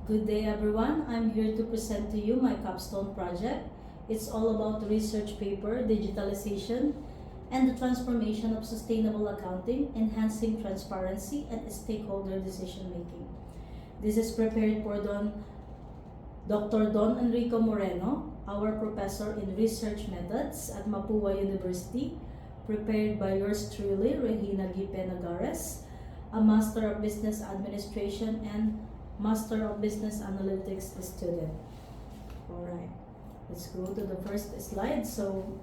Good day everyone. I'm here to present to you my capstone project. It's all about research paper, digitalization, and the transformation of sustainable accounting, enhancing transparency and stakeholder decision making. This is prepared for Dr. Don Enrico Moreno, our professor in research methods at Mapua University, prepared by yours truly, Regina Gipe Nagares, a Master of Business Administration and Master of Business Analytics student. Alright, let's go to the first slide. So,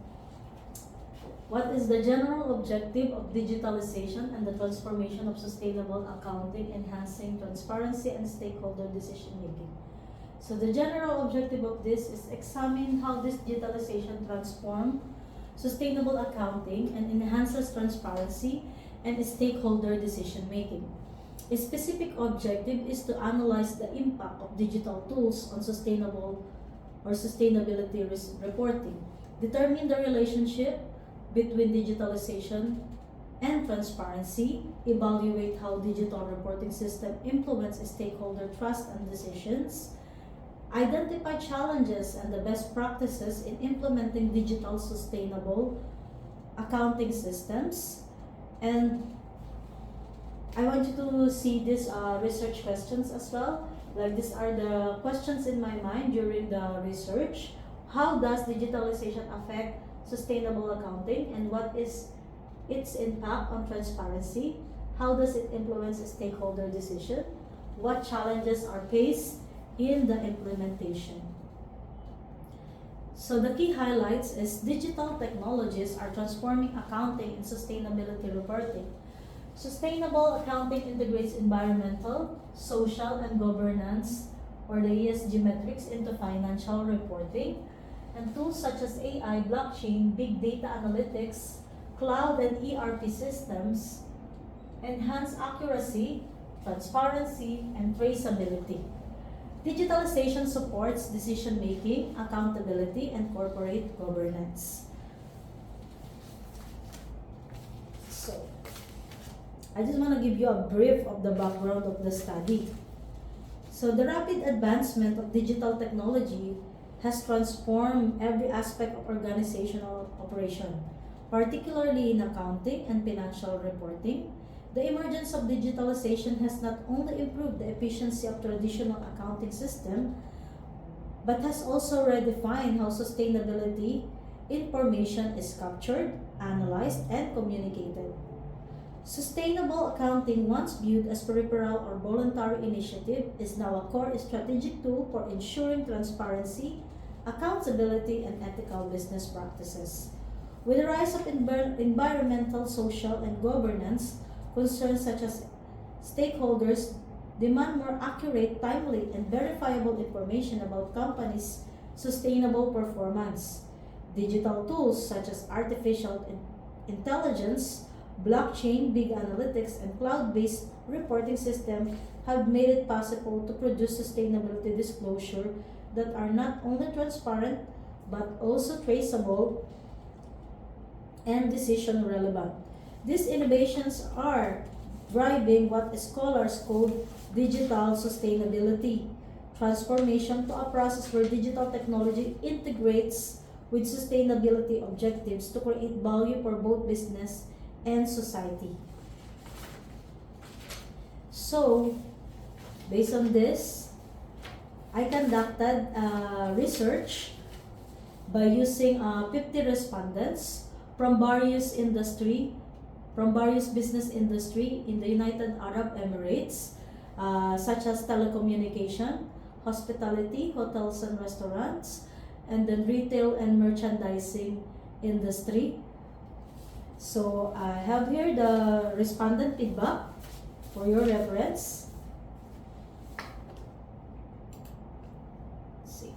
what is the general objective of digitalization and the transformation of sustainable accounting, enhancing transparency and stakeholder decision making? So, the general objective of this is examine how this digitalization transforms sustainable accounting and enhances transparency and stakeholder decision making. A specific objective is to analyze the impact of digital tools on sustainable or sustainability reporting, determine the relationship between digitalization and transparency, evaluate how digital reporting system influence stakeholder trust and decisions, identify challenges and the best practices in implementing digital sustainable accounting systems, and I want you to see these research questions as well. Like these are the questions in my mind during the research. How does digitalization affect sustainable accounting and what is its impact on transparency? How does it influence stakeholder decision? What challenges are faced in the implementation? So the key highlights is digital technologies are transforming accounting and sustainability reporting. Sustainable accounting integrates environmental, social, and governance, or the ESG metrics, into financial reporting. And tools such as AI, blockchain, big data analytics, cloud and ERP systems enhance accuracy, transparency, and traceability. Digitalization supports decision-making, accountability, and corporate governance. So, I just want to give you a brief of the background of the study. So the rapid advancement of digital technology has transformed every aspect of organizational operation, particularly in accounting and financial reporting. The emergence of digitalization has not only improved the efficiency of traditional accounting system, but has also redefined how sustainability information is captured, analyzed, and communicated. Sustainable accounting, once viewed as peripheral or voluntary initiative, is now a core strategic tool for ensuring transparency, accountability, and ethical business practices. With the rise of environmental, social, and governance concerns such as stakeholders demand more accurate, timely, and verifiable information about companies' sustainable performance. Digital tools such as artificial intelligence, blockchain, big analytics, and cloud-based reporting system have made it possible to produce sustainability disclosure that are not only transparent but also traceable and decision relevant. These innovations are driving what scholars call digital sustainability transformation to a process where digital technology integrates with sustainability objectives to create value for both business and society. So, based on this, I conducted research by using 50 respondents from various business industry in the United Arab Emirates, such as telecommunication, hospitality, hotels and restaurants, and then retail and merchandising industry. So I have here the respondent feedback for your reference. Let's see.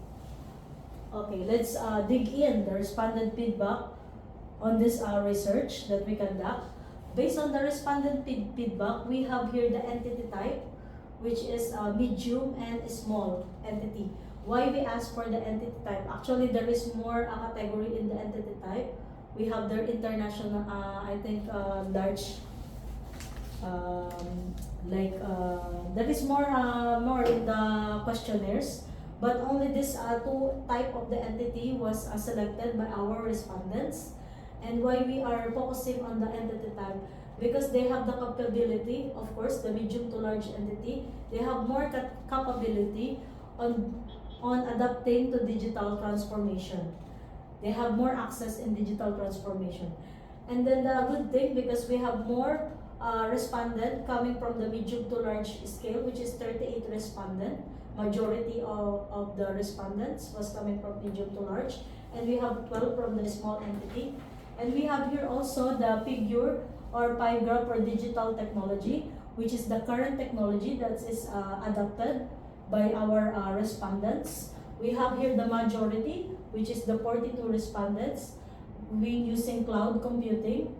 Okay, let's dig in the respondent feedback on this research that we conduct. Based on the respondent feedback, we have here the entity type, which is medium and small entity. Why we ask for the entity type? Actually, there is more category in the entity type. We have their international, large Like there is more in the questionnaires, but only this two type of the entity was selected by our respondents. And why we are focusing on the entity type? Because they have the capability, of course, the medium to large entity, they have more capability on adapting to digital transformation. They have more access in digital transformation. And then the good thing, because we have more respondent coming from the medium to large scale, which is 38 respondent. Majority of the respondents was coming from medium to large. And we have 12 from the small entity. And we have here also the figure or pie graph for digital technology, which is the current technology that is adopted by our respondents. We have here the majority, which is the 42 respondents, using cloud computing.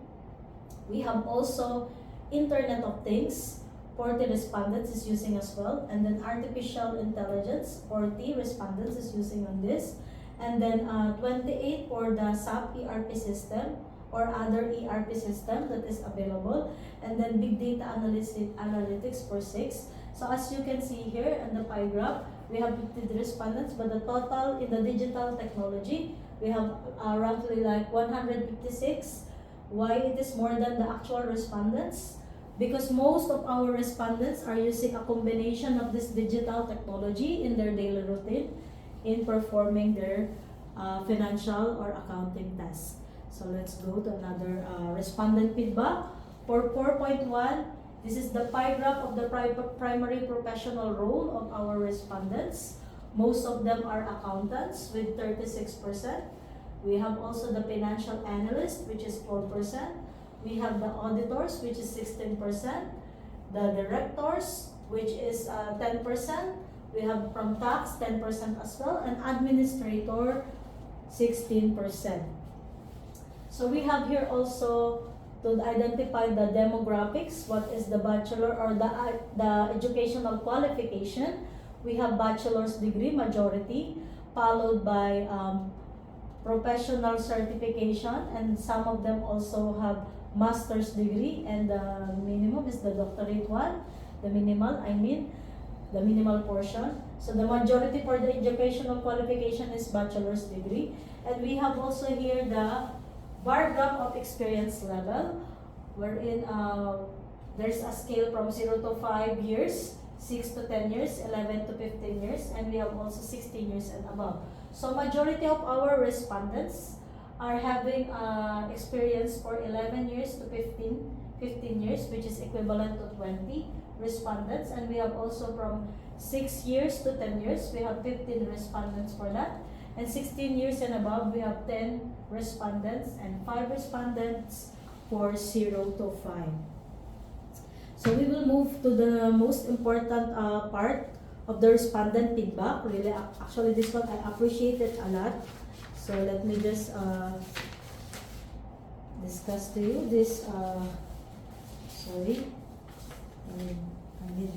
We have also Internet of Things, 40 respondents is using as well. And then artificial intelligence, 40 respondents is using on this. And then 28 for the SAP ERP system or other ERP system that is available. And then big data analytics for 6. So as you can see here in the pie graph, we have 50 respondents, but the total in the digital technology, we have roughly like 156. Why it is more than the actual respondents? Because most of our respondents are using a combination of this digital technology in their daily routine in performing their financial or accounting tasks. So let's go to another respondent feedback. For 4.1, this is the pie graph of the primary professional role of our respondents. Most of them are accountants with 36%. We have also the financial analyst, which is 4%. We have the auditors, which is 16%. The directors, which is 10%. We have from tax, 10% as well. And administrator, 16%. So we have here also to identify the demographics, what is the bachelor or the educational qualification. We have bachelor's degree, majority, followed by professional certification, and some of them also have master's degree, and the minimum is the doctorate one, the minimal portion. So the majority for the educational qualification is bachelor's degree. And we have also here the bar graph of experience level, wherein there's a scale from 0 to 5 years, 6 to 10 years, 11 to 15 years, and we have also 16 years and above. So majority of our respondents are having experience for 11 years to 15 years, which is equivalent to 20 respondents. And we have also from 6 years to 10 years, we have 15 respondents for that. And 16 years and above, we have 10 respondents and 5 respondents for 0 to 5. So we will move to the most important part of the respondent feedback. Really, actually this one I appreciate it a lot. So let me just discuss to you this. Sorry, I need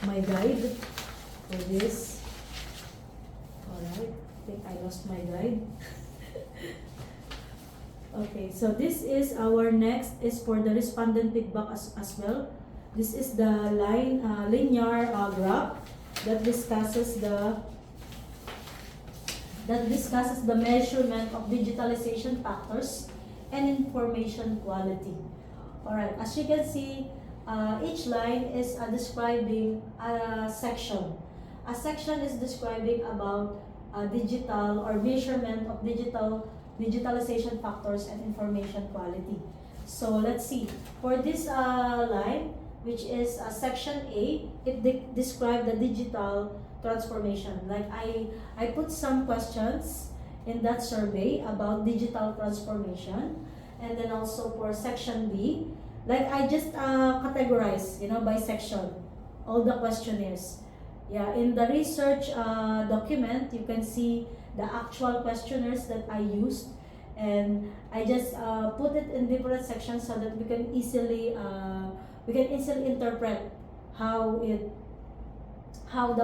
my guide for this. Alright, I think I lost my guide. Okay, so this is our next is for the respondent feedback as well. This is the linear graph that discusses the measurement of digitalization factors and information quality. Alright, as you can see, each line is describing a section. A section is describing about digital or measurement of digitalization factors and information quality. So let's see. For this line, which is section A, it describes the digital transformation. Like I put some questions in that survey about digital transformation. And then also for section B, like I just categorize, by section, all the questionnaires. Yeah, in the research document, you can see the actual questionnaires that I used, and I just put it in different sections so that we can easily interpret how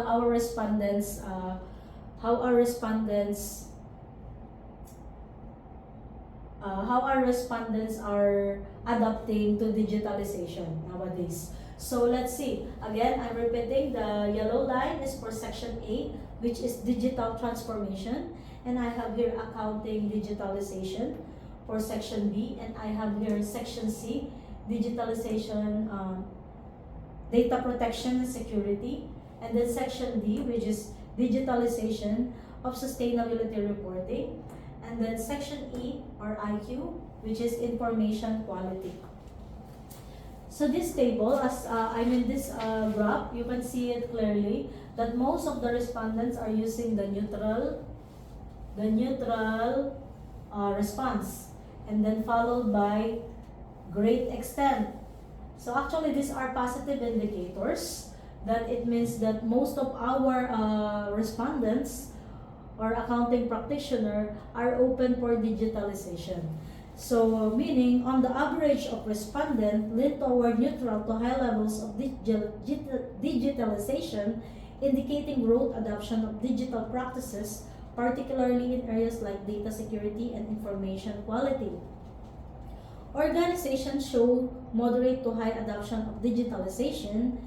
our respondents are adapting to digitalization nowadays. So let's see. Again, I'm repeating, the yellow line is for section A, which is digital transformation. And I have here accounting digitalization for section B. And I have here section C, digitalization, data protection and security. And then section D, which is digitalization of sustainability reporting. And then section E, or IQ, which is information quality. So this table, this graph, you can see it clearly that most of the respondents are using the neutral response, and then followed by great extent. So actually these are positive indicators that it means that most of our respondents or accounting practitioner are open for digitalization. So meaning on the average of respondent lean toward neutral to high levels of digitalization, indicating growth adoption of digital practices, particularly in areas like data security and information quality. Organizations show moderate to high adoption of digitalization,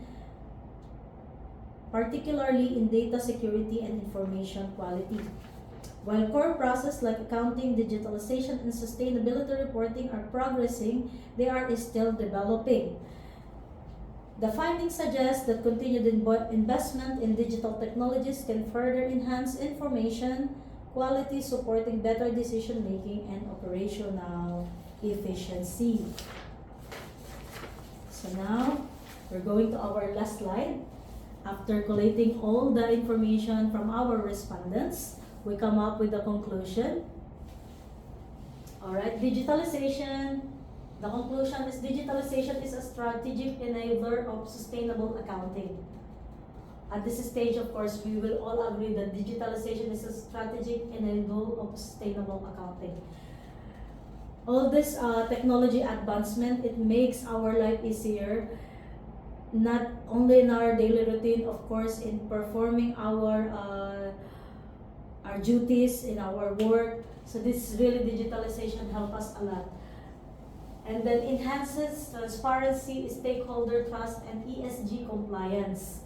particularly in data security and information quality. While core processes like accounting, digitalization, and sustainability reporting are progressing, they are still developing. The findings suggest that continued investment in digital technologies can further enhance information quality, supporting better decision making and operational efficiency. So now, we're going to our last slide. After collating all the information from our respondents, we come up with the conclusion. Alright, digitalization. The conclusion is digitalization is a strategic enabler of sustainable accounting. At this stage, of course, we will all agree that digitalization is a strategic enabler of sustainable accounting. All this technology advancement, it makes our life easier, not only in our daily routine, of course, in performing our duties in our work. So this really digitalization help us a lot. And then enhances transparency, stakeholder trust, and ESG compliance.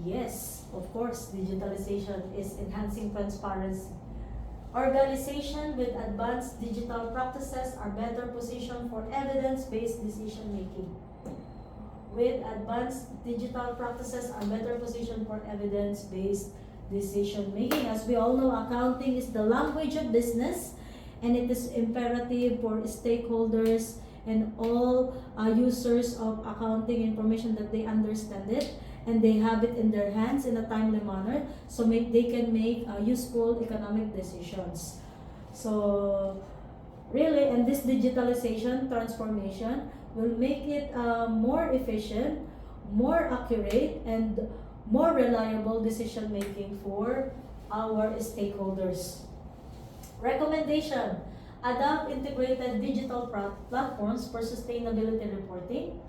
Yes, of course, digitalization is enhancing transparency. Organizations with advanced digital practices are better positioned for evidence-based decision making. With advanced digital practices are better positioned for evidence-based decision making. As we all know, accounting is the language of business, and it is imperative for stakeholders and all users of accounting information that they understand it and they have it in their hands in a timely manner, so they can make useful economic decisions. So really, and this digitalization transformation will make it more efficient, more accurate, and more reliable decision making for our stakeholders. Recommendation: adopt integrated digital platforms for sustainability reporting.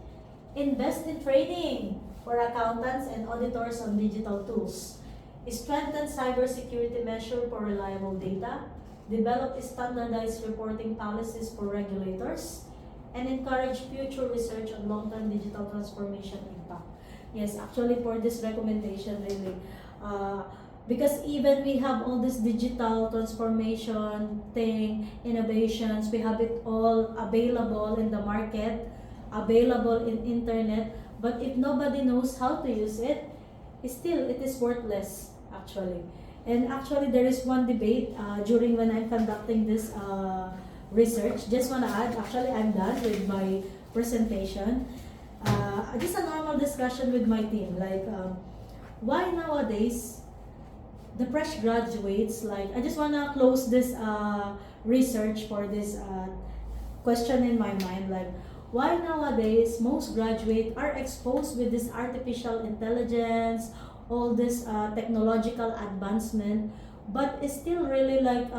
Invest in training for accountants and auditors on digital tools. Strengthen cybersecurity measures for reliable data. Develop standardized reporting policies for regulators. And encourage future research on long-term digital transformation impact. Yes, actually for this recommendation, really, because even we have all this digital transformation thing, innovations, we have it all available in the market, available in internet, but if nobody knows how to use it, still it is worthless actually. And actually there is one debate during when I'm conducting this research. Just wanna add, actually I'm done with my presentation. Just a normal discussion with my team, like why nowadays the fresh graduates, like I just wanna close this research for this question in my mind, like why nowadays most graduates are exposed with this artificial intelligence, all this technological advancement, but it's still really like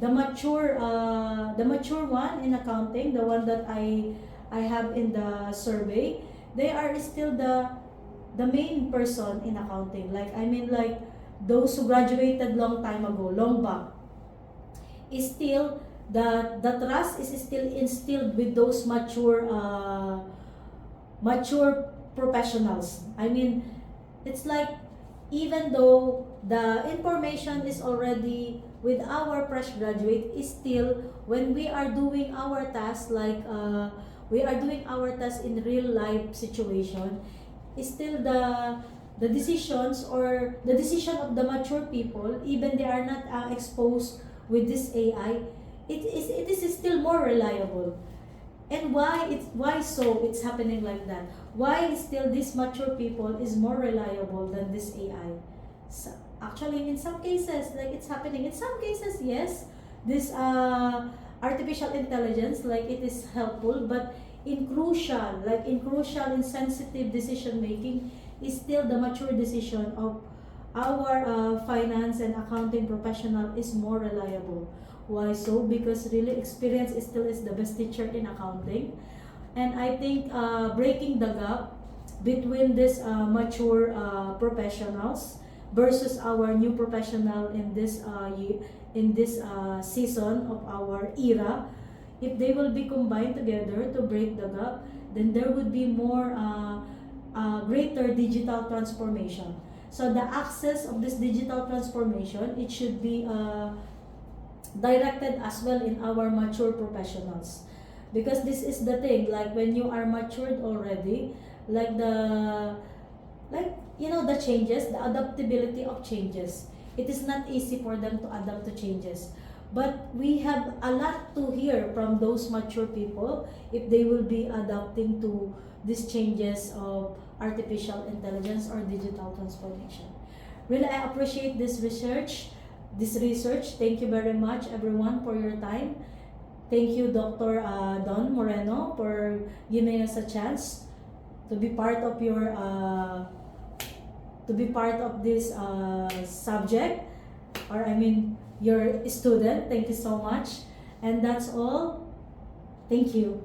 the mature one in accounting, the one that I have in the survey, they are still the main person in accounting. Like I mean, like those who graduated long time ago, long back, is still the trust is still instilled with those mature mature professionals. I mean, it's like even though the information is already with our fresh graduate, is still when we are doing our tasks, like we are doing our tasks in real life situation, is still the decisions or the decision of the mature people, even they are not exposed with this AI, it is still more reliable. And why so it's happening like that? Why still this mature people is more reliable than this AI? So, actually, in some cases, like it's happening. In some cases, yes, this artificial intelligence, like it is helpful, but in sensitive decision making, is still the mature decision of our finance and accounting professional is more reliable. Why so? Because really experience is still is the best teacher in accounting. And I think breaking the gap between this mature professionals versus our new professional in this season of our era, if they will be combined together to break the gap, then there would be more greater digital transformation. So the access of this digital transformation, it should be directed as well in our mature professionals, because this is the thing, like when you are matured already, like the changes, the adaptability of changes, it is not easy for them to adapt to changes. But we have a lot to hear from those mature people if they will be adapting to these changes of artificial intelligence or digital transformation. Really, I appreciate this research. Thank you very much, everyone, for your time. Thank you, Dr. Don Moreno, for giving us a chance to be part of this subject, or I mean, your student. Thank you so much, and that's all. Thank you.